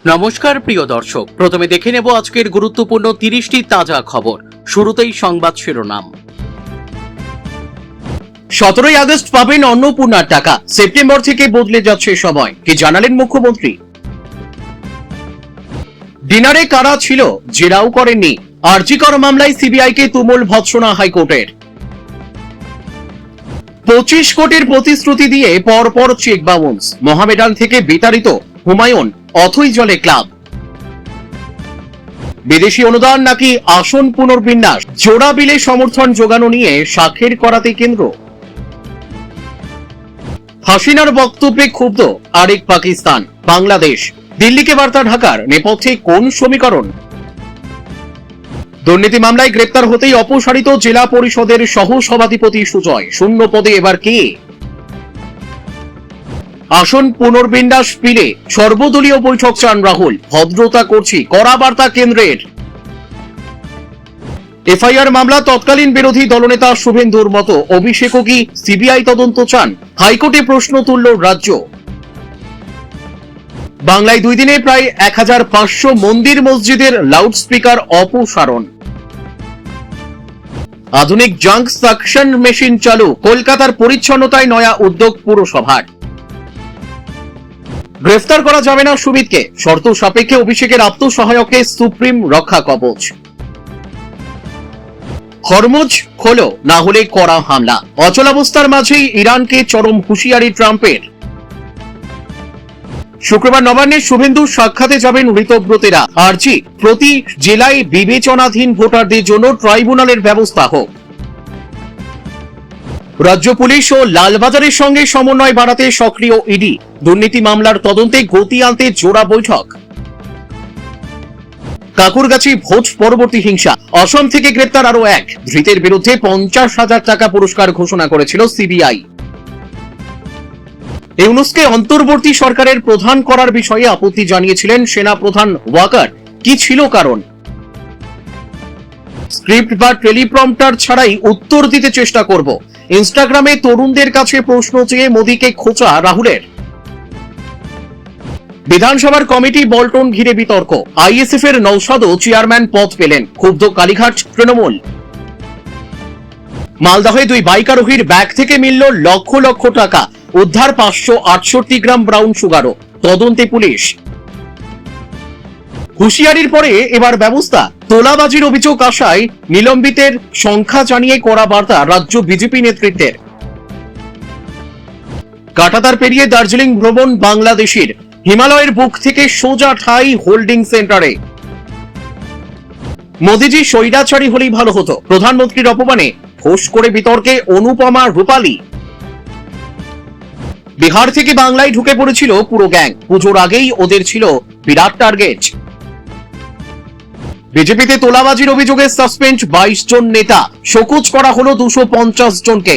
নমস্কার প্রিয় দর্শক, প্রথমে দেখে নেব আজকের গুরুত্বপূর্ণ 30টি তাজা খবর। শুরুতেই সংবাদ শিরোনাম। 17ই আগস্ট পাবেন অন্নপূর্ণার টাকা, সেপ্টেম্বর থেকে বদলে যাচ্ছে সময়, কি জানালেন মুখ্যমন্ত্রী। ডিনারে কারা ছিল, জেরাও করেননি। আরজি কর মামলায় সিবিআইকে তুমুল ভৎসনা হাইকোর্টের। 25 কোটির প্রতিশ্রুতি দিয়ে পরপর চেক বাউন্স, মোহামেডান থেকে বিতাড়িত হুমায়ুন অথই জলে ক্লাব। বিদেশি অনুদান নাকি আসন পুনর্বিন্যাস, জোড়া বিলে সমর্থন জোগানো নিয়ে স্বাক্ষর করাতে কেন্দ্র। হাসিনার বক্তব্যে ক্ষুব্ধ আরেক পাকিস্তান, বাংলাদেশ। দিল্লিকে বার্তা ঢাকার নেপথ্যে কোন সমীকরণ। দুর্নীতি মামলায় গ্রেপ্তার হতেই অপসারিত জেলা পরিষদের সহ সভাধিপতি সুজয়, শূন্য পদে এবার কে। আসন পুনর্বিন্যাস বিলে সর্বদলীয় বৈঠক চান রাহুল, ভদ্রতা করছি, কড়া বার্তা কেন্দ্রের। এফআইআর মামলা তৎকালীন বিরোধী দলনেতা শুভেন্দুর মতো অভিষেকও কি সিবিআই তদন্ত চান, হাইকোর্টে প্রশ্ন তুলল রাজ্য। বাংলায় 2 দিনে প্রায় 1500 মন্দির মসজিদের লাউডস্পিকার অপসারণ। আধুনিক জাঙ্ক সাকশন মেশিন চালু, কলকাতার পরিচ্ছন্নতায় নয়া উদ্যোগ পুরসভার। গ্রেফতার করা যাবে না সুমিতকে, শর্ত সাপেক্ষে অভিষেকের আত্মসহায়কে সুপ্রিম রক্ষা কবচ। হরমুজ খোলো, না হলে কড়া হামলা, অচলাবস্থার মাঝেই ইরানকে চরম হুঁশিয়ারি ট্রাম্পের। শুক্রবার নবান্নে শুভেন্দু সাক্ষাতে যাবেন ঋতব্রতেরা। আরজি, প্রতি জেলায় বিবেচনাধীন ভোটারদের জন্য ট্রাইব্যুনালের ব্যবস্থা হোক। রাজ্য পুলিশ ও লালবাজারের সঙ্গে সমন্বয় বাড়াতে সক্রিয় ইডি, দুর্নীতি মামলার তদন্তে গতি আনতে জোড়া বৈঠক। কাকুরগাছি ভোট পরবর্তী হিংসা, অসম থেকে গ্রেপ্তার আরো এক, ধৃতের বিরুদ্ধে 50,000 টাকা পুরস্কার ঘোষণা করেছিল সিবিআই। ইউনূসকে অন্তর্বর্তী সরকারের প্রধান করার বিষয়ে আপত্তি জানিয়েছিলেন সেনা প্রধান ওয়াকার, কি ছিল কারণ। স্ক্রিপ্ট বা টেলিপ্রম্পটার ছাড়াই উত্তর দিতে চেষ্টা করব, ইনস্টাগ্রামে তরুণদের কাছে প্রশ্ন চেয়ে মোদীকে খোঁচা রাহুলের। বিধানসভার কমিটি বলটন ঘিরে বিতর্ক, আইএসএফ এর নৌসাদও চেয়ারম্যান পদ পেলেন, ক্ষুব্ধ কালীঘাট তৃণমূল। মালদহে 2 বাইক আরোহীর ব্যাগ থেকে মিলল লক্ষ লক্ষ টাকা, উদ্ধার 568 গ্রাম ব্রাউন সুগারও, তদন্তে পুলিশ। হুঁশিয়ারির পরে এবার ব্যবস্থা, তোলাবাজির অভিযোগ আসায় নিলম্বিতের সংখ্যা জানিয়ে কড়া বার্তা রাজ্য বিজেপি নেতৃত্বের। কাঁটাতার পেরিয়ে দার্জিলিং ভ্রমণ বাংলাদেশের, হিমালয়ের বুক থেকে সোজা ঠাই হোল্ডিং সেন্টারে। মোদিজি স্বৈরাচারী হলেই ভালো হতো, প্রধানমন্ত্রীর অপমানে ফোঁস করে বিতর্কে অনুপমা রূপালী। বিহার থেকে বাংলায় ঢুকে পড়েছিল পুরো গ্যাং, পুজোর আগেই ওদের ছিল বিরাট টার্গেট। বিজেপিতে তোলাবাজির অভিযোগে সাসপেন্ড 22 জন নেতা, শোকজ করা হলো 250 জনকে।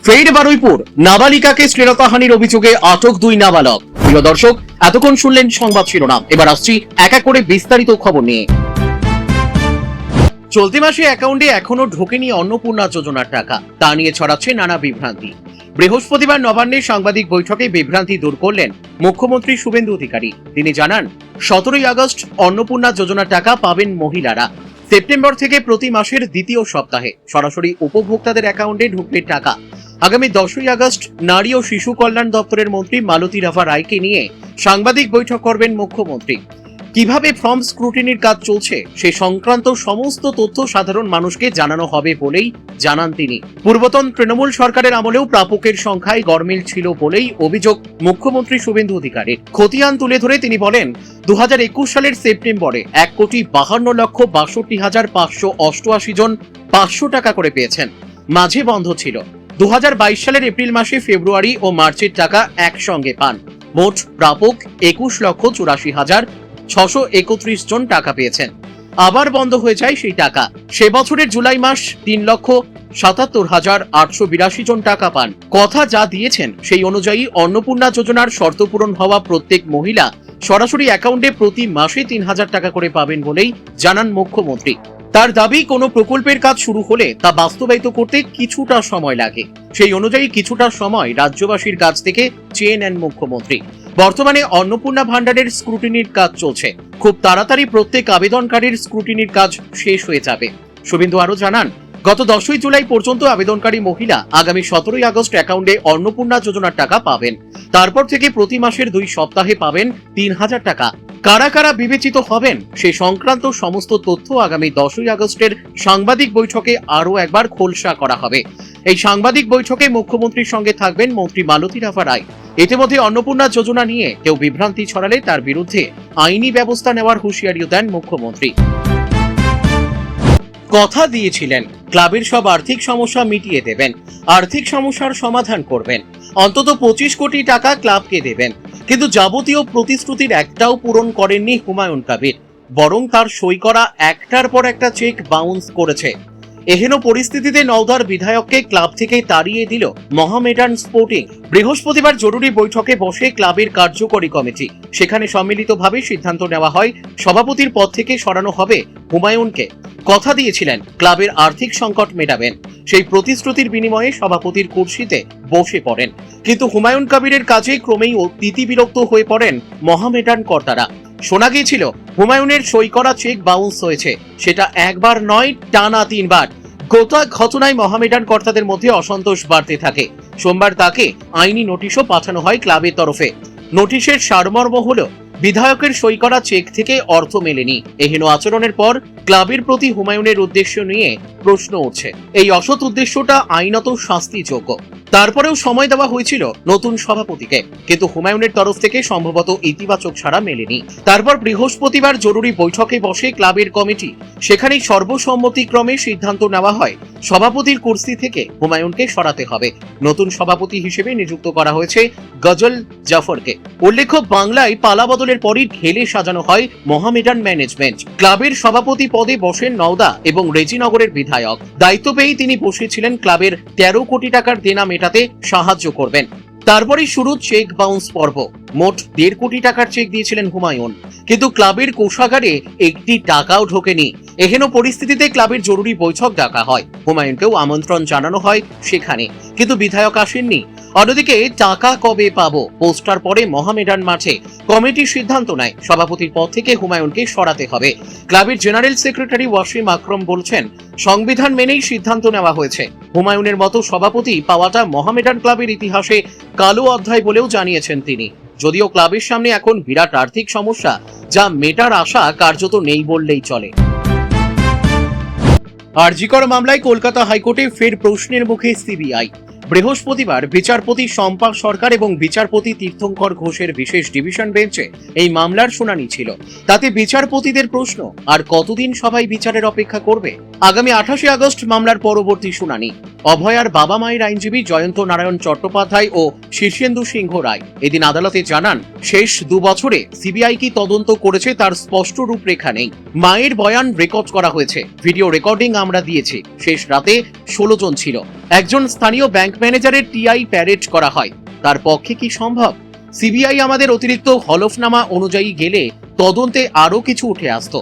ফের বারুইপুর, নাবালিকাকে শ্লীলতাহানির অভিযোগে আটক 2 নাবালক। প্রিয় দর্শক, এতক্ষণ শুনলেন সংবাদ শিরোনাম, এবার আসছি এক এক করে বিস্তারিত খবর নিয়ে। চলতি মাসে অ্যাকাউন্টে এখনো ঢোকেনি অন্নপূর্ণা যোজনার টাকা, তা নিয়ে ছড়াচ্ছে নানা বিভ্রান্তি। বৃহস্পতিবার নবান্নে সাংবাদিক বৈঠকে বিভ্রান্তি দূর করলেন মুখ্যমন্ত্রী শুভেন্দু অধিকারী। তিনি জানান, 17ই আগস্ট অন্নপূর্ণা যোজনার টাকা পাবেন মহিলারা। সেপ্টেম্বর থেকে প্রতি মাসের দ্বিতীয় সপ্তাহে সরাসরি উপভোক্তাদের অ্যাকাউন্টে ঢুকবে টাকা। আগামী 10ই আগস্ট নারী ও শিশু কল্যাণ দপ্তরের মন্ত্রী মালতী রাভা রায়কে নিয়ে সাংবাদিক বৈঠক করবেন মুখ্যমন্ত্রী। কিভাবে ফর্ম স্ক্রুটিনির কাজ চলছে সে সংক্রান্ত সমস্ত তথ্য সাধারণ মানুষকে জানানো হবে বলেই জানান তিনি। পূর্বতন তৃণমূল সরকারের আমলেও প্রাপকের সংখ্যায় গরমিল ছিল বলেই অভিযোগ মুখ্যমন্ত্রী শুভেন্দু অধিকারীর। খতিয়ান তুলে ধরে তিনি বলেন, 2021 সালের সেপ্টেম্বরে 1,52,62,588 জন 500 টাকা করে পেয়েছেন, মাঝে বন্ধ ছিল। 2022 সালের এপ্রিল মাসে ফেব্রুয়ারি ও মার্চের টাকা একসঙ্গে পান। মোট প্রাপক 21,84,631 জন টাকা পেয়েছেন। আবার বন্ধ হয়ে যায় সেই টাকা। সে বছরের জুলাই মাস 3,77,882 জন টাকা পান। কথা যা দিয়েছেন সেই অনুযায়ী অন্নপূর্ণা যোজনার শর্ত পূরণ হওয়া প্রত্যেক মহিলা সরাসরি অ্যাকাউন্টে প্রতি মাসে 3,000 টাকা করে পাবেন বলেই জানান মুখ্যমন্ত্রী। তার দাবি, কোনো প্রকল্পের কাজ শুরু হলে তা বাস্তবায়িত করতে কিছুটা সময় লাগে। সেই অনুযায়ী কিছুটা সময় রাজ্যবাসীর কাছ থেকে চেয়ে নেন মুখ্যমন্ত্রী। বর্তমানে অন্নপূর্ণা ভান্ডারের স্ক্রুটিনির কাজ চলছে। খুব তাড়াতাড়ি প্রত্যেক আবেদনকারীর স্ক্রুটিনির কাজ শেষ হয়ে যাবে। শুভেন্দু আরো জানান, গত 10ই জুলাই পর্যন্ত আবেদনকারী মহিলা আগামী 17ই আগস্ট অ্যাকাউন্টে অন্নপূর্ণা যোজনার টাকা পাবেন। তারপর থেকে প্রতি মাসের 2 সপ্তাহে পাবেন 3000 টাকা। কারা কারা বিবেচিত হবেন সে সংক্রান্ত সমস্ত তথ্য আগামী 10ই আগস্টের সাংবাদিক বৈঠকে আরও একবার খোলসা করা হবে। এই সাংবাদিক বৈঠকে মুখ্যমন্ত্রীর সঙ্গে থাকবেন মন্ত্রী মালতী রাভা রায়। ইতিমধ্যে অন্নপূর্ণা যোজনা নিয়ে কেউ বিভ্রান্তি ছড়ালে তার বিরুদ্ধে আইনি ব্যবস্থা নেওয়ার হুঁশিয়ারিও দেন মুখ্যমন্ত্রী। কথা দিয়েছিলেন ক্লাবের সব আর্থিক সমস্যা মিটিয়ে দেবেন, আর্থিক সমস্যার সমাধান করবেন, অন্তত 25 কোটি টাকা ক্লাবকে দেবেন। কিন্তু যাবতীয় প্রতিশ্রুতির একটাও পূরণ করেননি হুমায়ুন কবির, বরং তার সই করা একটার পর একটা চেক বাউন্স করেছে। এহেন পরিস্থিতিতে নওদার বিধায়ককে ক্লাব থেকে তাড়িয়ে দিল মোহামেডান স্পোর্টিং। বৃহস্পতিবার জরুরি বৈঠকে বসে ক্লাবের কার্যকরী কমিটি। সেখানে সম্মিলিতভাবে সিদ্ধান্ত নেওয়া হয় সভাপতির পদ থেকে সরানো হবে হুমায়ুনকে। কথা দিয়েছিলেন ক্লাবের আর্থিক সংকট মেটাবেন, সেই প্রতিশ্রুতির বিনিময়ে সভাপতির কুর্সিতে বসে পড়েন। কিন্তু হুমায়ুন কবিরের কাজে ক্রমেই তিতিবিরক্ত হয়ে পড়েন মোহামেডান কর্তারা। শোনা গিয়েছিল হুমায়ুনের সই করা চেক বাউন্স হয়েছে, সেটা একবার নয়, টানা 3 বার। গোটা ঘটনায় মোহামেডান কর্তাদের মধ্যে অসন্তোষ বাড়তে থাকে। সোমবার তাকে আইনি নোটিশও পাঠানো হয় ক্লাবের তরফে। নোটিশের সারমর্ম হলো, বিধায়কের সই করা চেক থেকে অর্থ মেলেনি। এহেন আচরণের পর ক্লাবের প্রতি হুমায়ুনের উদ্দেশ্য নিয়ে প্রশ্ন উঠছে। এই অসৎ উদ্দেশ্যটা আইনত শাস্তিযোগ্য। তারপরেও সময় দেওয়া হয়েছিল নতুন সভাপতিকে, কিন্তু হুমায়ুনের তরফ থেকে সম্ভবত ইতিবাচক সাড়া মেলেনি। তারপর বৃহস্পতিবার জরুরি বৈঠকে বসে ক্লাবের কমিটি। সেখানেই সর্বসম্মতিক্রমে সিদ্ধান্ত নেওয়া হয় সভাপতির কুর্সি থেকে হুমায়ুনকে সরাতে হবে। নতুন সভাপতি হিসেবে নিযুক্ত করা হয়েছে গজল জাফরকে। উল্লেখ্য, বাংলায় পালা বদলের পরই ঢেলে সাজানো হয় মোহামেডান ম্যানেজমেন্ট। ক্লাবের সভাপতি পদে বসেন নওদা এবং রেজিনগরের বিধায়ক। দায়িত্ব পেয়েই তিনি বসেছিলেন ক্লাবের 13 কোটি টাকার দেনা মেটাতে সাহায্য করবেন। তারপরেই শুরু চেক বাউন্স পর্ব। মোট 1.5 কোটি টাকার চেক দিয়েছিলেন হুমায়ুন, কিন্তু ক্লাবের কোষাগারে একটি টাকাও ঢোকেনি। এহেন পরিস্থিতিতে ক্লাবের জরুরি বৈঠক ডাকা হয়। হুমায়ুনকেও আমন্ত্রণ জানানো হয় সেখানে, কিন্তু বিধায়ক আসেননি। অন্যদিকে টাকা কবে পাবো পোস্টার পরে মোহামেডান মাঠে। কমিটি সিদ্ধান্ত নেয় সভাপতির পদ থেকে হুমায়ুনকে সরাতে হবে। ক্লাবের জেনারেল সেক্রেটারি ওয়াসিম আকরম বলছেন, সংবিধান মেনেই সিদ্ধান্ত নেওয়া হয়েছে। হুমায়ুনের মতো সভাপতি পাওয়াটা মোহামেডান ক্লাবের ইতিহাসে কালো অধ্যায় বলেও জানিয়েছেন তিনি। যদিও ক্লাবের সামনে এখন বিরাট আর্থিক সমস্যা, যা মেটার আশা কার্যত নেই বললেই চলে। আরজিকর মামলায় কলকাতা হাইকোর্টে ফের প্রশ্নের মুখে সিবিআই। বৃহস্পতিবার বিচারপতি শম্পা সরকার এবং বিচারপতি তীর্থঙ্কর ঘোষের বিশেষ ডিভিশন বেঞ্চে এই মামলার শুনানি ছিল। তাতে বিচারপতিদের প্রশ্ন, আর কতদিন সবাই বিচারের অপেক্ষা করবে? আগামী 28 আগস্ট মামলার পরবর্তী শুনানি। অভয়ার বাবা মায়ের আইনজীবী জয়ন্ত নারায়ণ চট্টোপাধ্যায় ও শীর্ষেন্দু সিংহ রায় এদিন আদালতে জানান, শেষ 2 বছরে সিবিআই কি তদন্ত করেছে তার স্পষ্ট রূপরেখা নেই। মায়ের বয়ান রেকর্ড করা হয়েছে, ভিডিও রেকর্ডিং আমরা দিয়েছি। শেষ রাতে 16 জন ছিল। একজন স্থানীয় ব্যাংক ম্যানেজারের টিআই প্যারেড করা হয়, তার পক্ষে কি সম্ভব? সিবিআই আমাদের অতিরিক্ত হলফনামা অনুযায়ী গেলে তদন্তে আরো কিছু উঠে আসতো।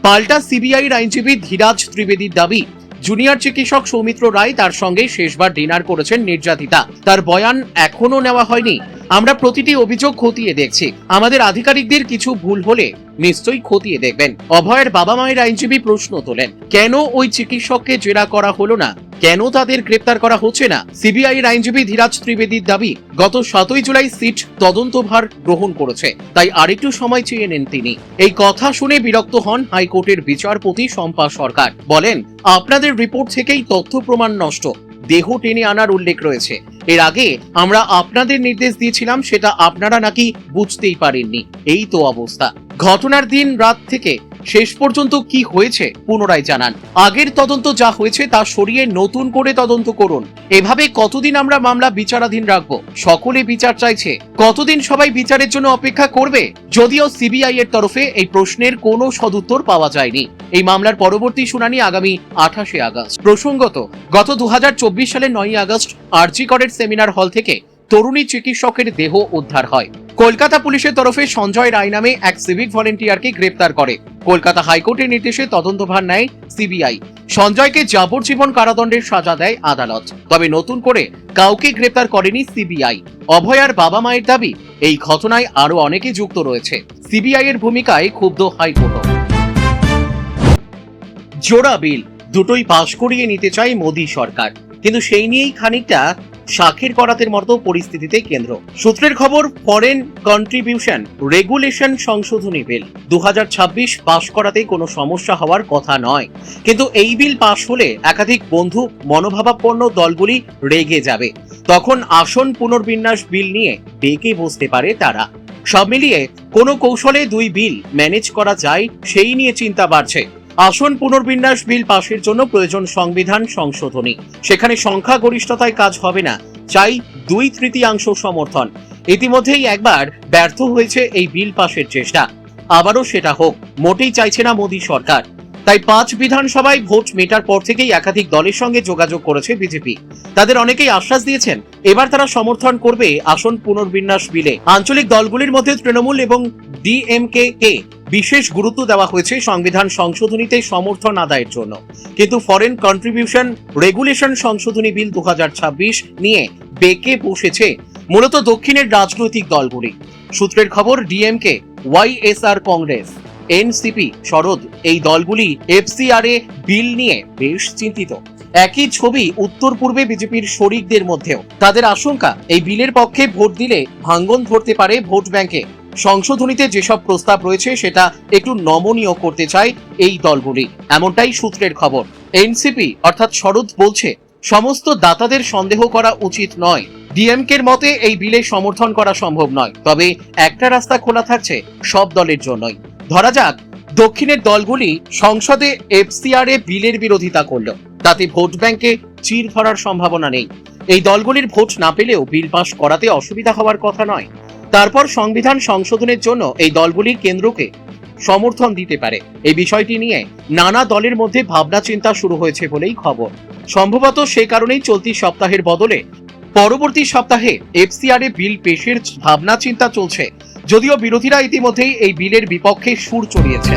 পাল্টা সিবিআই আইনজীবী ধীরাজ ত্রিবেদীর দাবি, জুনিয়র চিকিৎসক সৌমিত্র রায় তার সঙ্গে শেষবার ডিনার করেছেন নির্যাতিতা। তার বয়ান এখনো নেওয়া হয়নি। আমরা প্রতিটি অভিযোগ খতিয়ে দেখছি। আমাদের আধিকারিকদের কিছু ভুল হলে নিশ্চয়ই খতিয়ে দেখবেন। অভয়ের বাবা মায়ের আইনজীবী প্রশ্ন তোলেন, কেন ওই চিকিৎসককে জেরা করা হলো না? কেন তাদের গ্রেপ্তার করা হচ্ছে না? সিবিআই আইনজীবী ধীরাজ ত্রিবেদীর দাবি, গত 7ই জুলাই সিট তদন্তভার গ্রহণ করেছে, তাই আরেকটু সময় চেয়ে নেন তিনি। এই কথা শুনে বিরক্ত হন হাইকোর্টের বিচারপতি শম্পা সরকার। বলেন, আপনাদের রিপোর্ট থেকেই তথ্য প্রমাণ নষ্ট, দেহ টেনে আনার উল্লেখ রয়েছে। এর আগে আমরা আপনাদের নির্দেশ দিয়েছিলাম, সেটা আপনারা নাকি বুঝতেই পারেননি। এই তো অবস্থা। ঘটনার দিন রাত থেকে শেষ পর্যন্ত কি হয়েছে পুনরায় জানান। আগের তদন্ত যা হয়েছে তা সরিয়ে নতুন করে তদন্ত করুন। এভাবে কতদিন আমরা মামলা বিচারাধীন রাখবো? সকলে বিচার চাইছে, কতদিন সবাই বিচারের জন্য অপেক্ষা করবে? যদিও সিবিআই এর তরফে এই প্রশ্নের কোনো সদুত্তর পাওয়া যায়নি। এই মামলার পরবর্তী শুনানি আগামী 28 আগস্ট। প্রসঙ্গত, গত 2024 সালের 9 আগস্ট আরজি করের সেমিনার হল থেকে তরুণী চিকিৎসকের দেহ উদ্ধার হয়। কলকাতা পুলিশের তরফে সঞ্জয় রায় নামে এক সিভিক ভলেন্টিয়ারকে গ্রেপ্তার করে। কলকাতা হাইকোর্টের নির্দেশে তদন্তভার নেয় সিবিআই। সঞ্জয়কে যাবজ্জীবন কারাদণ্ডের সাজা দেয় আদালত। তবে নতুন করে কাউকে গ্রেপ্তার করেনি সিবিআই। অভয়ার বাবা মায়ের দাবি, এই ঘটনায় আরো অনেকে যুক্ত রয়েছে। সিবিআই এর ভূমিকায় ক্ষুব্ধ হাইকোর্ট। জোড়া বিল দুটোই পাশ করিয়ে নিতে চায় মোদী সরকার, কিন্তু সেই নিয়েই খানিকটা শাখের করাতের মতো পরিস্থিতিতে কেন্দ্র। সূত্রের খবর, ফরেন কন্ট্রিবিউশন রেগুলেশন সংশোধনী বিল 2026 পাশ করাতে কোনো সমস্যা হওয়ার কথা নয়, কিন্তু এই বিল পাশ হলে একাধিক বন্ধু মনোভাবাপন্ন দলগুলি রেগে যাবে। তখন আসন পুনর্বিন্যাস বিল নিয়ে ডেকে বসতে পারে তারা। সব মিলিয়ে কোনো কৌশলে দুই বিল ম্যানেজ করা যায় সেই নিয়ে চিন্তা বাড়ছে। আসন পুনর্বিন্যাস বিল পাশের জন্য প্রয়োজন সংবিধান সংশোধনী। সেখানে সংখ্যাগরিষ্ঠতায় কাজ হবে না, চাই 2/3 সমর্থন। ইতিমধ্যেই একবার ব্যর্থ হয়েছে এই বিল পাশের চেষ্টা, আবারও সেটা হোক মোটেই চাইছে না মোদী সরকার। তাই 5 বিধানসভায় ভোট মেটার পর থেকেই একাধিক দলের সঙ্গে যোগাযোগ করেছে বিজেপি। তাদের অনেকেই আশ্বাস দিয়েছেন এবার তারা সমর্থন করবে আসন পুনর্বিন্যাস বিলে। আঞ্চলিক দলগুলির মধ্যে তৃণমূল এবং ডিএমকে কে বিশেষ গুরুত্ব দেওয়া হয়েছে সংবিধান সংশোধনীতে সমর্থন আদায়ের জন্য। কিন্তু ফরেন কন্ট্রিবিউশন রেগুলেশন সংশোধনী বিল 2026 নিয়ে বেঁকে বসেছে মূলত দক্ষিণের রাজনৈতিক দলগুলি। সূত্রের খবর, ডিএমকে, ওয়াইএসআর কংগ্রেস, এনসিপি, শরদ এই দলগুলি এফসিআরএ বিল নিয়ে বেশ চিন্তিত। একই ছবি উত্তর পূর্বে বিজেপির শরিকদের মধ্যেও। তাদের আশঙ্কা, এই বিলের পক্ষে ভোট দিলে ভাঙ্গন ধরতে পারে ভোট ব্যাংকে। সংশোধনীতে যেসব প্রস্তাব রয়েছে সেটা একটু নমনীয় করতে চায় এই দলগুলি, এমনটাই সূত্রের খবর। এনসিপি অর্থাৎ শরদ বলছে সমস্ত দাতাদের সন্দেহ করা উচিত নয়। ডিএমকের মতে এই বিলে সমর্থন করা সম্ভব নয়, তবে একটা রাস্তা খোলা থাকছে সব দলের জন্যই। ধরা যাক দক্ষিণের দলগুলি সংসদে এফসিআরএ বিলের বিরোধিতা করল, তাতে ভোট ব্যাংকে চির ধরার সম্ভাবনা নেই। এই দলগুলির ভোট না পেলেও বিল পাস করাতে অসুবিধা হওয়ার কথা নয়। তারপর সংবিধান সংশোধনের জন্য এই দলগুলি কেন্দ্রকে সমর্থন দিতে পারে। এই বিষয়টি নিয়ে নানা দলের মধ্যে ভাবনা চিন্তা শুরু হয়েছে বলেই খবর। সম্ভবত সে কারণেই চলতি সপ্তাহের বদলে পরবর্তী সপ্তাহে এফসিআরএ বিল পেশের ভাবনা চিন্তা চলছে, যদিও বিরোধীরা ইতিমধ্যেই এই বিলের বিপক্ষে সুর চড়িয়েছে।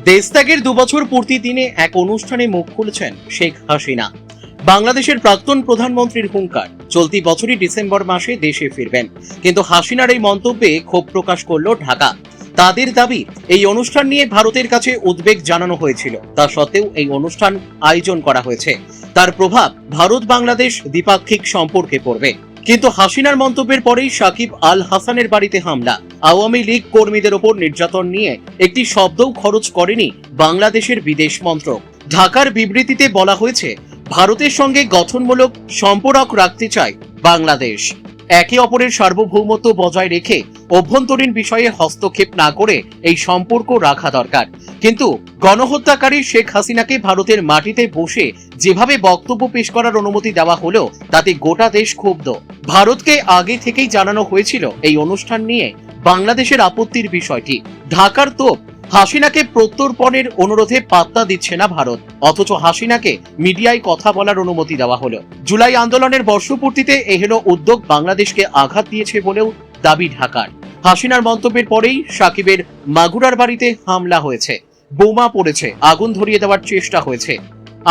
দেশত্যাগের 2 বছর পূর্তি দিনে এক অনুষ্ঠানে মুখ খুলেছেন শেখ হাসিনা। বাংলাদেশের প্রাক্তন প্রধানমন্ত্রীর হুঙ্কার, চলতি বছরই ডিসেম্বর মাসে দেশে ফিরবেন। কিন্তু হাসিনার এই মন্তব্যে ক্ষোভ প্রকাশ করল ঢাকা। তাদের দাবি, এই অনুষ্ঠান নিয়ে ভারতের কাছে উদ্বেগ জানানো হয়েছিল, তা সত্ত্বেও এই অনুষ্ঠান আয়োজন করা হয়েছে। তার প্রভাব ভারত বাংলাদেশ দ্বিপাক্ষিক সম্পর্কে পড়বে। কিন্তু হাসিনার মন্তব্যের পরেই সাকিব আল হাসানের বাড়িতে হামলা। আওয়ামী লীগ কর্মীদের ওপর নির্যাতন নিয়ে একটি শব্দও খরচ করেনি বাংলাদেশের বিদেশ মন্ত্রক। ঢাকার বিবৃতিতে বলা হয়েছে, ভারতের সঙ্গে গঠনমূলক সম্পর্ক রাখতে চায় বাংলাদেশ। একে অপরের সার্বভৌমত্ব বজায় রেখে অভ্যন্তরীণ বিষয়ে হস্তক্ষেপ না করে এই সম্পর্ক রাখা দরকার। কিন্তু গণহত্যাকারী শেখ হাসিনাকে ভারতের মাটিতে বসে যেভাবে বক্তব্য পেশ করার অনুমতি দেওয়া হলো, তাতে গোটা দেশ ক্ষুব্ধ। ভারতকে আগে থেকেই জানানো হয়েছিল এই অনুষ্ঠান নিয়ে বাংলাদেশের আপত্তির বিষয়টি। ঢাকার তোপ, হাসিনাকে প্রত্যর্পণের অনুরোধে পাত্তা দিচ্ছে না ভারত, অথচ হাসিনাকে মিডিয়ায় কথা বলার অনুমতি দেওয়া হলো। জুলাই আন্দোলনের বর্ষপূর্তিতে এহেন উদ্যোগ বাংলাদেশকে আঘাত দিয়েছে বলেও দাবি ঢাকার। হাসিনার মন্তব্যের পরেই সাকিবের মাগুরার বাড়িতে হামলা হয়েছে, বোমা পড়েছে, আগুন ধরিয়ে দেওয়ার চেষ্টা হয়েছে।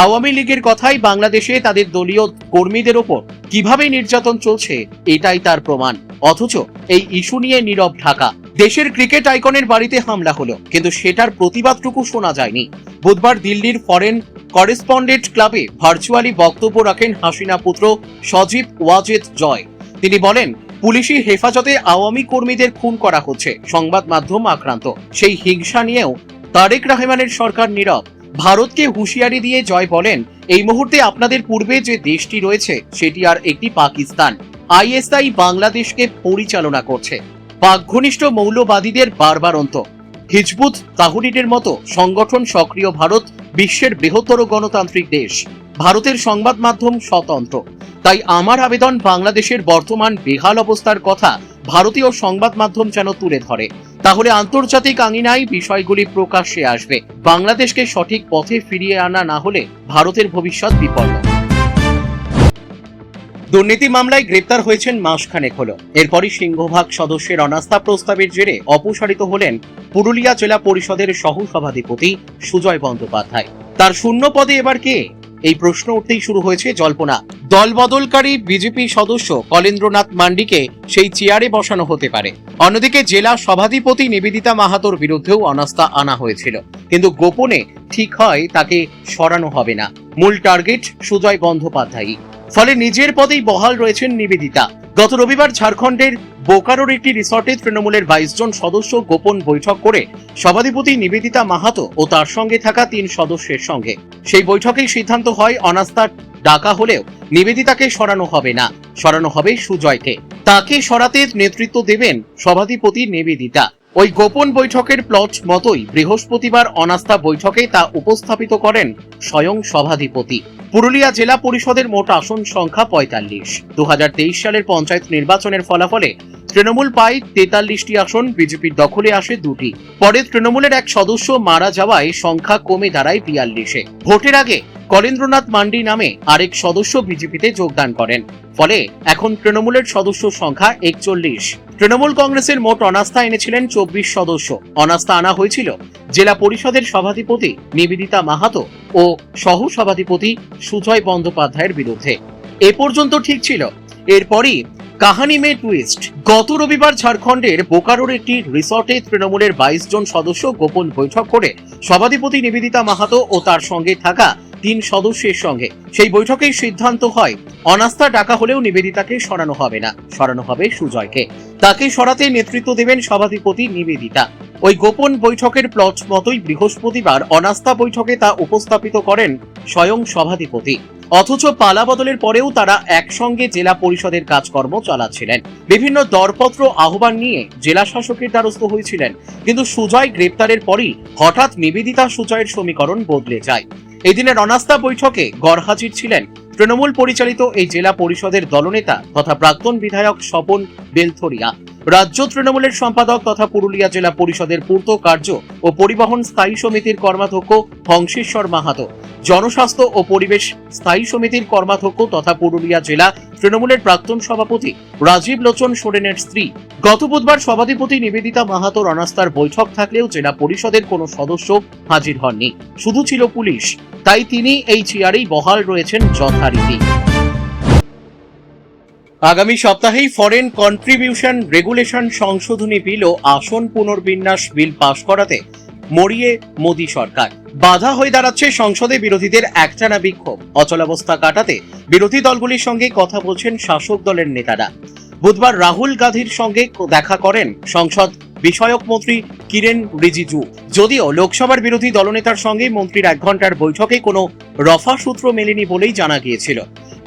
আওয়ামী লীগের কথাই বাংলাদেশে তাদের দলীয় কর্মীদের ওপর কিভাবে নির্যাতন চলছে এটাই তার প্রমাণ। অথচ এই ইস্যু নিয়ে নীরব ঢাকা। দেশের ক্রিকেট আইকনের বাড়িতে হামলা হলো, কিন্তু সেটার প্রতিবাদটুকু শোনা যায়নি। বুধবার দিল্লির ফরেন করেসপন্ডেন্ট ক্লাবে ভার্চুয়ালি বক্তব্য রাখেন হাসিনা পুত্র সজীব ওয়াজেদ জয়। তিনি বলেন, পুলিশি হেফাজতে আওয়ামী কর্মীদের খুন করা হচ্ছে, সংবাদ মাধ্যম আক্রান্ত। সেই হিংসা নিয়েও তারেক রহমানের সরকার নীরব। ভারতকে হুঁশিয়ারি দিয়ে জয় বলেন, এই মুহূর্তে আপনাদের পূর্বে যে দেশটি রয়েছে সেটি আর একটি পাকিস্তান। আইএসআই বাংলাদেশকে পরিচালনা করছে। পাক ঘনিষ্ঠ মৌলবাদীদের বারবারন্ত। হিজবুত তাহরিরের মতো সংগঠন সক্রিয়। ভারত বিশ্বের বৃহত্তর গণতান্ত্রিক দেশ। ভারতের সংবাদ মাধ্যম স্বতন্ত্র। তাই আমার আবেদন, বাংলাদেশের বর্তমান বেহাল অবস্থার কথা ভারতীয় সংবাদ মাধ্যম যেন তুলে ধরে, তাহলে আন্তর্জাতিক আঙিনায় বিষয়গুলি প্রকাশ্যে আসবে। বাংলাদেশকে সঠিক পথে ফিরিয়ে আনা না হলে ভারতের ভবিষ্যৎ বিপন্ন। দুর্নীতি মামলায় গ্রেপ্তার হয়েছেন মাসখানেক হলো। এরপরই সিংহভাগ সদস্যের অনাস্থা প্রস্তাবের জেরে অপসারিত হলেন পুরুলিয়া জেলা পরিষদের সহসভাধিপতি সুজয় বন্দ্যোপাধ্যায়। তার শূন্য পদে এবার কে, এই প্রশ্ন উঠতেই শুরু হয়েছে জল্পনা। দলবদলকারী বিজেপি সদস্য কলেন্দ্রনাথ মান্ডিকে সেই চেয়ারে বসানো হতে পারে। অন্যদিকে জেলা সভাধিপতি নিবেদিতা মাহাতোর বিরুদ্ধেও অনাস্থা আনা হয়েছিল, কিন্তু গোপনে ঠিক হয় তাকে সরানো হবে না। মূল টার্গেট সুজয় বন্দ্যোপাধ্যায়। ফলে নিজের পদেই বহাল রয়েছেন নিবেদিতা। গত রবিবার ঝাড়খণ্ডের বোকারোর একটি রিসর্টে তৃণমূলের 22 জন সদস্য গোপন বৈঠক করে সভাধিপতি নিবেদিতা মাহাতো ও তার সঙ্গে থাকা 3 সদস্যের সঙ্গে। সেই বৈঠকেই সিদ্ধান্ত হয় অনাস্থা ডাকা হলেও নিবেদিতাকে সরানো হবে না, সরানো হবে সুজয়কে। তাকে সরাতে নেতৃত্ব দেবেন সভাধিপতি নিবেদিতা। ওই গোপন বৈঠকের প্লট মতোই বৃহস্পতিবার অনাস্থা বৈঠকে তা উপস্থাপিত করেন স্বয়ং সভাধিপতি। পুরুলিয়া জেলা পরিষদের মোট আসন সংখ্যা 45। 2023 সালের পঞ্চায়েত নির্বাচনের ফলাফলে তৃণমূল পায় 43টি আসন, বিজেপির দখলে আসে 2টি। পরে তৃণমূলের এক সদস্য মারা যাওয়ায় সংখ্যা কমে দাঁড়ায় 42-এ। ভোটের আগে কলেন্দ্রনাথ মান্ডি নামে আরেক সদস্য বিজেপিতে যোগদান করেন। ফলে এখন তৃণমূলের সদস্য সংখ্যা 41। তৃণমূল কংগ্রেসের মোট অনাস্থা এনেছিলেন 24 সদস্য। অনাস্থা আনা হয়েছিল জেলা পরিষদের সভাধিপতি নিবেদিতা মাহাতো ও সহ সভাধিপতি সুজয় বন্দ্যোপাধ্যায়ের বিরুদ্ধে। এ পর্যন্ত ঠিক ছিল। এরপরই কাহানি মে টুইস্ট। গত রবিবার ঝাড়খণ্ডের বোকারোর একটি রিসর্টে তৃণমূলের 22 জন সদস্য গোপন বৈঠক করে সভাধিপতি নিবেদিতা মাহাতো ও তার সঙ্গে থাকা 3 সদস্যের সঙ্গে। সেই বৈঠকেই সিদ্ধান্ত হয় অনাস্থা ডাকা হলেও নিবেদিতাকে সরানো হবে না, সরানো হবে সুজয়কে। তাকে সরাতে নেতৃত্ব দেবেন সভাধিপতি নিবেদিতা। ওই গোপন বৈঠকের প্লট মতোই বৃহস্পতিবার অনাস্থা বৈঠকে তা উপস্থাপিত করেন স্বয়ং সভাধিপতি। অথচ পালা বদলের পরেও তারা একসঙ্গে জেলা পরিষদের কাজকর্ম চালাচ্ছিলেন। বিভিন্ন দরপত্র আহ্বান নিয়ে জেলা শাসকের দ্বারস্থ হয়েছিলেন, কিন্তু সুজয় গ্রেপ্তারের পরই হঠাৎ নিবেদিতা সুজয়ের সমীকরণ বদলে যায়। এদিনের অনাস্থা বৈঠকে গড়হাজির ছিলেন তৃণমূল পরিচালিত এই জেলা পরিষদের দলনেতা তথা প্রাক্তন বিধায়ক স্বপন বেলথরিয়া, রাজ্য তৃণমূলের সম্পাদক তথা পুরুলিয়া জেলা পরিষদের পূর্ত কার্য ও পরিবহন স্থায়ী সমিতির কর্মাধ্যক্ষ হংসেশ্বর মাহাতো, জনস্বাস্থ্য ও পরিবেশ স্থায়ী সমিতির কর্মাধ্যক্ষ তথা পুরুলিয়া জেলা তৃণমূলের প্রাক্তন সভাপতি রাজীব লোচন সোরেনের স্ত্রী। গত বুধবার সভাধিপতি নিবেদিতা মাহাতোর অনাস্থার বৈঠক থাকলেও জেলা পরিষদের কোনো সদস্য হাজির হননি, শুধু ছিল পুলিশ। তাই তিনি এই চেয়ারেই বহাল রয়েছেন যথারীতি। আগামী সপ্তাহেই ফরেন কন্ট্রিবিউশন রেগুলেশন সংশোধনী বিল ও আসন পুনর্বিন্যাস বিল পাশ করাতে মরিয়ে মোদী সরকার। বাধা হয়ে দাঁড়াচ্ছে সংসদে বিরোধীদের একটানা বিক্ষোভ। অচলাবস্থা কাটাতে বিরোধী দলগুলির সঙ্গে কথা বলছেন শাসক দলের নেতারা। বুধবার রাহুল গান্ধীর সঙ্গে দেখা করেন সংসদ বিষয়ক মন্ত্রী কিরেন রিজিজু। যদিও লোকসভার বিরোধী দলনেতার সঙ্গে মন্ত্রীর 1 ঘন্টার বৈঠকে কোনো রফা সূত্র মেলেনি বলেই জানা গিয়েছিল।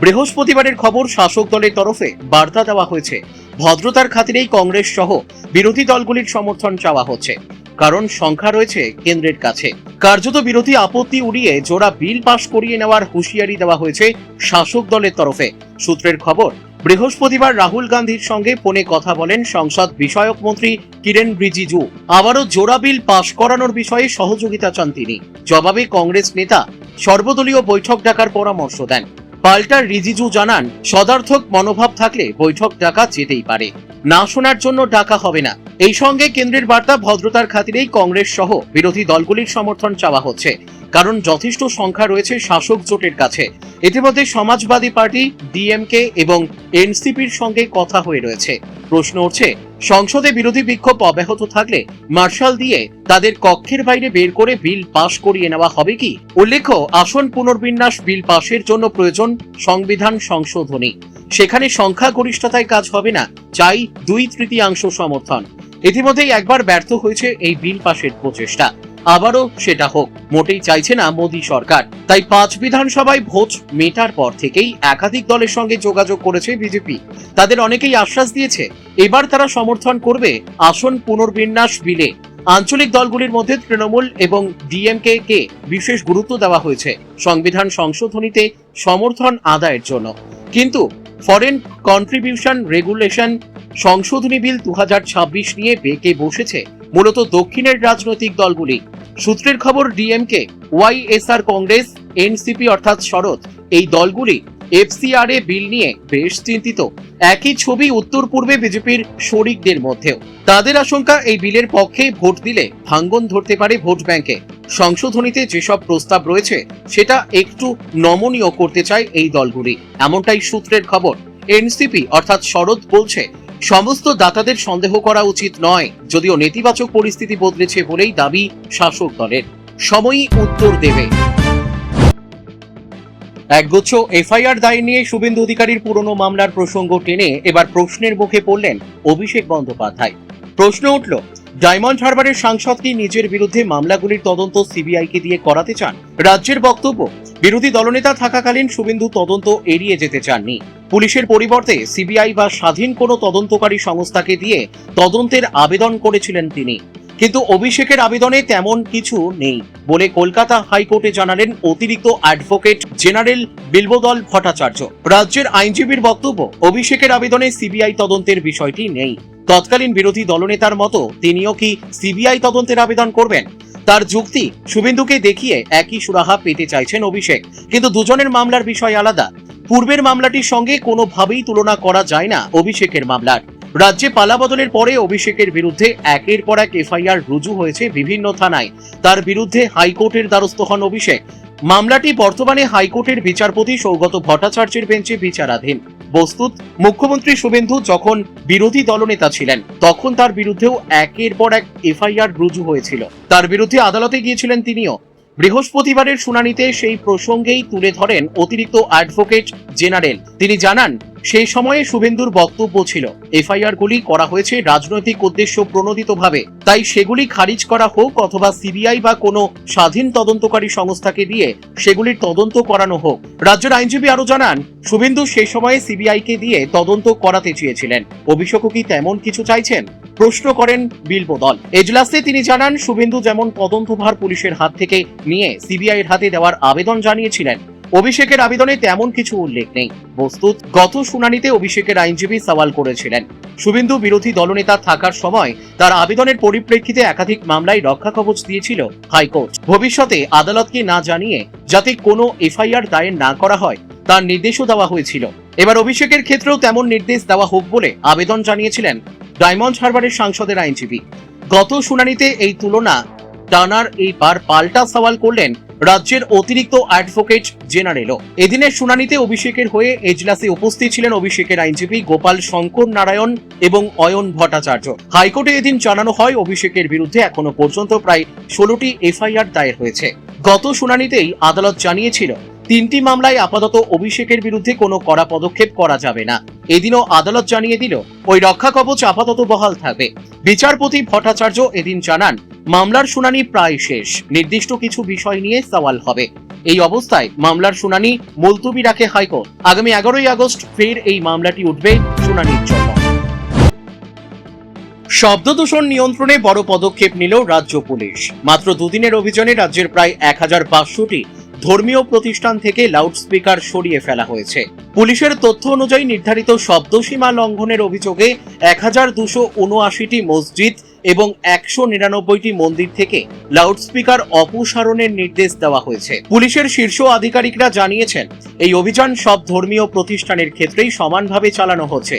বৃহস্পতিবারের খবর, শাসক দলের তরফে বার্তা দেওয়া হয়েছে ভদ্রতার খাতিরেই কংগ্রেস সহ বিরোধী দলগুলির সমর্থন চাওয়া হচ্ছে, কারণ সংখ্যা রয়েছে কেন্দ্রের কাছে। কার্যত বিরোধী আপত্তি উড়িয়ে জোড়া বিল পাশ করিয়ে নেওয়ার হুঁশিয়ারি দেওয়া হয়েছে শাসক দলের তরফে। সূত্রের খবর, বৃহস্পতিবার রাহুল গান্ধীর সঙ্গে ফোনে কথা বলেন সংসদ বিষয়ক মন্ত্রী কিরেন রিজিজু। আবারও জোড়া বিল পাশ করানোর বিষয়ে সহযোগিতা চান তিনি। জবাবে কংগ্রেস নেতা সর্বদলীয় বৈঠক ডাকার পরামর্শ দেন। পাল্টা রিজিজু জানান, সদার্থক মনোভাব থাকলে বৈঠক ডাকা যেতেই পারে, না শোনার জন্য ডাকা হবে না। এই সঙ্গে কেন্দ্রের বার্তা, ভদ্রতার খাতিরেই কংগ্রেস সহ বিরোধী দলগুলির সমর্থন চাওয়া হচ্ছে, কারণ যথেষ্ট সংখ্যা রয়েছে শাসক জোটের কাছে। ইতিমধ্যে সমাজবাদী পার্টি, ডিএমকে এবং এনসিপির সঙ্গে কথা হয়ে রয়েছে। প্রশ্ন উঠছে, সংসদে বিরোধী বিক্ষোভ অব্যাহত থাকলে মার্শাল দিয়ে তাদের কক্ষের বাইরে বের করে বিল পাশ করিয়ে নেওয়া হবে কি? উল্লেখ্য, আসন পুনর্বিন্যাস বিল পাশের জন্য প্রয়োজন সংবিধান সংশোধনী। সেখানে সংখ্যাগরিষ্ঠতায় কাজ হবে না, চাই 2/3 সমর্থন। ইতিমধ্যেই একবার ব্যর্থ হয়েছে এই বিল পাশের প্রচেষ্টা, আবারও সেটা হোক মোটেই চাইছে না মোদী সরকার। তাই 5 বিধানসভায় ভোট মেটার পর থেকেই একাধিক দলের সঙ্গে যোগাযোগ করেছে বিজেপি। তাদের অনেকেই আশ্বাস দিয়েছে এবার তারা সমর্থন করবে আসন পুনর্বিন্যাস বিলে। আঞ্চলিক দলগুলির মধ্যে তৃণমূল এবং ডিএমকে কে বিশেষ গুরুত্ব দেওয়া হয়েছে সংবিধান সংশোধনীতে সমর্থন আদায়ের জন্য। কিন্তু ফরেন কন্ট্রিবিউশন রেগুলেশন সংশোধনী বিল 2026 নিয়ে বেঁকে বসেছে মূলত দক্ষিণের রাজনৈতিক দলগুলি। সূত্রের খবর, ডিএমকে, ওয়াইএসআর কংগ্রেস, এনসিপি অর্থাৎ শরদ, এই দলগুলি এফসিআরএ বিল নিয়ে বেশ চিন্তিত। একই ছবি উত্তর পূর্বে বিজেপির শরিকদের মধ্যেও। তাদের আশঙ্কা, এই বিলের পক্ষে ভোট দিলে ভাঙ্গন ধরতে পারে ভোট ব্যাংকে। সংশোধনীতে যেসব প্রস্তাব রয়েছে সেটা একটু নমনীয় করতে চায় এই দলগুলি, এমনটাই সূত্রের খবর। এনসিপি অর্থাৎ শরদ বলছে, সমস্ত দাতাদের সন্দেহ করা উচিত নয়, যদিও নেতিবাচক পরিস্থিতি বদলেছে বলেই দাবি শাসক দলের। সময়ই উত্তর দেবে। একগুচ্ছ এফআইআর দায়ের নিয়ে শুভেন্দু অধিকারীর পুরনো মামলার প্রসঙ্গ টেনে এবার প্রশ্নের মুখে পড়লেন অভিষেক বন্দ্যোপাধ্যায়। প্রশ্ন উঠল, ডায়মন্ড হারবারের সাংসদ কি নিজের বিরুদ্ধে মামলাগুলির তদন্ত সিবিআইকে দিয়ে করাতে চান? রাজ্যের বক্তব্য, বিরোধী দলনেতা থাকাকালীন শুভেন্দু তদন্ত এড়িয়ে যেতে চাননি। পুলিশের পরিবর্তে সিবিআই বা স্বাধীন কোনো তদন্তকারী সংস্থাকে দিয়ে তদন্তের আবেদন করেছিলেন তিনি। কিন্তু অভিষেকের আবেদনে তেমন কিছু নেই বলে কলকাতা হাইকোর্টে জানালেন অতিরিক্ত অ্যাডভোকেট জেনারেল বিল্বদল ভট্টাচার্য। রাজ্যের আইনজীবীর বক্তব্য, অভিষেকের আবেদনে সিবিআই তদন্তের বিষয়টি নেই। তৎকালীন বিরোধী দলনেতার মতো তিনিও কি সিবিআই তদন্তের আবেদন করবেন? তার যুক্তি, শুভেন্দুকে দেখিয়ে একই সুরাহা পেতে চাইছেন অভিষেক, কিন্তু দুজনের মামলার বিষয় আলাদা। পূর্বের মামলাটির সঙ্গে কোনোভাবেই তুলনা করা যায় না অভিষেকের মামলার। রাজ্যে পালাবদলের পরে অভিষেকের বিরুদ্ধে একের পর এক এফআইআর রুজু হয়েছে বিভিন্ন থানায়। তার বিরুদ্ধে হাইকোর্টের দ্বারস্থ হন অভিষেক। মামলাটি বর্তমানে হাইকোর্টের বিচারপতি সৌগত ভট্টাচার্যের বেঞ্চে বিচারাধীন। বস্তুত, মুখ্যমন্ত্রী শুভেন্দু যখন বিরোধী দলনেতা ছিলেন তখন তার বিরুদ্ধেও একের পর এক এফআইআর রুজু হয়েছিল। তার বিরুদ্ধে আদালতে গিয়েছিলেন তিনিও। বৃহস্পতিবারের শুনানিতে সেই প্রসঙ্গেই তুলে ধরেন অতিরিক্ত অ্যাডভোকেট জেনারেল। তিনি জানান, সেই সময়ে শুভেন্দুর বক্তব্য ছিল, এফআইআর গুলি করা হয়েছে রাজনৈতিক উদ্দেশ্য প্রণোদিতভাবে, তাই সেগুলি খারিজ করা হোক অথবা সিবিআই বা কোনো স্বাধীন তদন্তকারী সংস্থাকে দিয়ে সেগুলির তদন্ত করানো হোক। রাজ্যের আইনজীবী আরো জানান, শুভেন্দু সেই সময়ে সিবিআইকে দিয়ে তদন্ত করাতে চেয়েছিলেন। অভিষেকও কি তেমন কিছু চাইছেন? প্রশ্ন করেন বিল্বদল। এজলাসে তিনি জানান, শুভেন্দু যেমন তদন্তভার পুলিশের হাত থেকে নিয়ে সিবিআইয়ের হাতে দেওয়ার আবেদন জানিয়েছিলেন, অভিষেকের আবেদনে তেমন কিছু উল্লেখ নেই। বস্তুত, গত শুনানিতে অভিষেকের আইনজীবী সওয়াল করেছিলেন, শুভেন্দু বিরোধী দলনেতা থাকার সময় তার আবেদনের পরিপ্রেক্ষিতে একাধিক মামলায় রক্ষা কবচ দিয়েছিল হাইকোর্ট। ভবিষ্যতে আদালতকে না জানিয়ে যাতে কোনো এফআইআর দায়ের না করা হয় তার নির্দেশও দেওয়া হয়েছিল। এবার অভিষেকের ক্ষেত্রেও তেমন নির্দেশ দেওয়া হোক বলে আবেদন জানিয়েছিলেন ডায়মন্ড হারবারের সাংসদের আইনজীবী। গত শুনানিতে এই তুলনা টানার এইবার পাল্টা সওয়াল করলেন রাজ্যের অতিরিক্ত অ্যাডভোকেট জেনারেলও। এদিনের শুনানিতে অভিষেকের হয়ে এজলাসে উপস্থিত ছিলেন অভিষেকের আইনজীবী গোপাল শঙ্কর নারায়ণ এবং অয়ন ভট্টাচার্য। হাইকোর্টে এদিন জানানো হয়, অভিষেকের বিরুদ্ধে এখনো পর্যন্ত প্রায় 16টি এফআইআর দায়ের হয়েছে। গত শুনানিতেই আদালত জানিয়েছিল, 3টি মামলায় আপাতত অভিষেকের বিরুদ্ধে কোনো কড়া পদক্ষেপ করা যাবে না। এদিনও আদালত জানিয়ে দিল, ওই রক্ষা কবচ আপাতত বহাল থাকবে। বিচারপতি ভট্টাচার্য এদিন জানান, মামলার শুনানি প্রায় শেষ, নির্দিষ্ট কিছু বিষয় নিয়ে সওয়াল হবে। এই অবস্থায় মামলার শুনানি মুলতবি রাখে হাইকোর্ট। আগামী 11ই আগস্ট ফের এই মামলাটি উঠবে শুনানির জন্য। শব্দ দূষণ নিয়ন্ত্রণে বড় পদক্ষেপ নিল রাজ্য পুলিশ। মাত্র দুদিনের অভিযানে রাজ্যের প্রায় 1500টি ধর্মীয় প্রতিষ্ঠান থেকে লাউডস্পিকার সরিয়ে ফেলা হয়েছে। পুলিশের তথ্য অনুযায়ী নির্ধারিত শব্দসীমা লঙ্ঘনের অভিযোগে 1279টি মসজিদ এবং 199টি মন্দির থেকে লাউডস্পিকার অপসারণের নির্দেশ দেওয়া হয়েছে। পুলিশের শীর্ষ আধিকারিকরা জানিয়েছেন, এই অভিযান সব ধর্মীয় প্রতিষ্ঠানের ক্ষেত্রেই সমানভাবে চালানো হচ্ছে।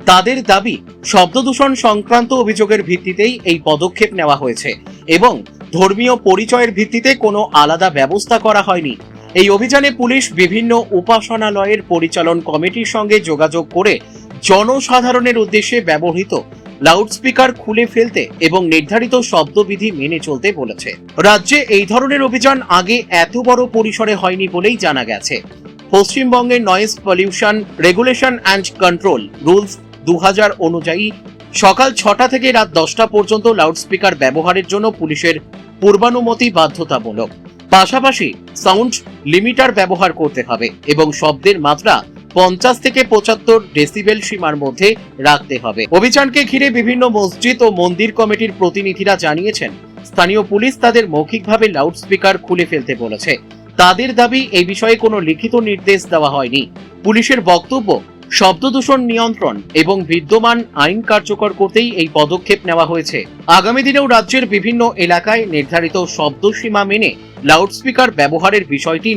তাদের দাবি, শব্দ দূষণ সংক্রান্ত অভিযোগের ভিত্তিতেই এই পদক্ষেপ নেওয়া হয়েছে এবং ধর্মীয় পরিচয়ের ভিত্তিতে কোনো আলাদা ব্যবস্থা করা হয়নি। এই অভিযানে পুলিশ বিভিন্ন উপাসনালয়ের পরিচালন কমিটির সঙ্গে যোগাযোগ করে জনসাধারণের উদ্দেশ্যে ব্যবহৃত লাউডস্পিকার খুলে ফেলতে এবং নির্ধারিত শব্দবিধি মেনে চলতে বলেছে। রাজ্যে এই ধরনের অভিযান আগে এত বড় পরিসরে হয়নি বলেই জানা গেছে। পশ্চিমবঙ্গের noise pollution regulation and control rules 2000 অনুযায়ী সকাল 6টা থেকে রাত 10টা পর্যন্ত লাউডস্পিকার ব্যবহারের জন্য পুলিশের পূর্বানুমতি বাধ্যতামূলক। পাশাপাশি সাউন্ড লিমিটার ব্যবহার করতে হবে এবং শব্দের মাত্রা 50 থেকে 75 ডেসিবেল সীমার মধ্যে রাখতে হবে। অভিযানকে ঘিরে বিভিন্ন মসজিদ ও মন্দির কমিটির প্রতিনিধিরা জানিয়েছেন, স্থানীয় পুলিশ তাদের মৌখিকভাবে লাউডস্পিকার খুলে ফেলতে বলেছে। তাদের দাবি, এই বিষয়ে কোনো লিখিত নির্দেশ দেওয়া হয়নি। পুলিশের বক্তব্য, শব্দ দূষণ নিয়ন্ত্রণ এবং বিদ্যমান আইন কার্যকর করতেই এই পদক্ষেপ নেওয়া হয়েছে। আগামী দিনেও রাজ্যের বিভিন্ন এলাকায় নির্ধারিত শব্দসীমা মেনে লাউডস্পিকার ব্যবহারের বিষয়টি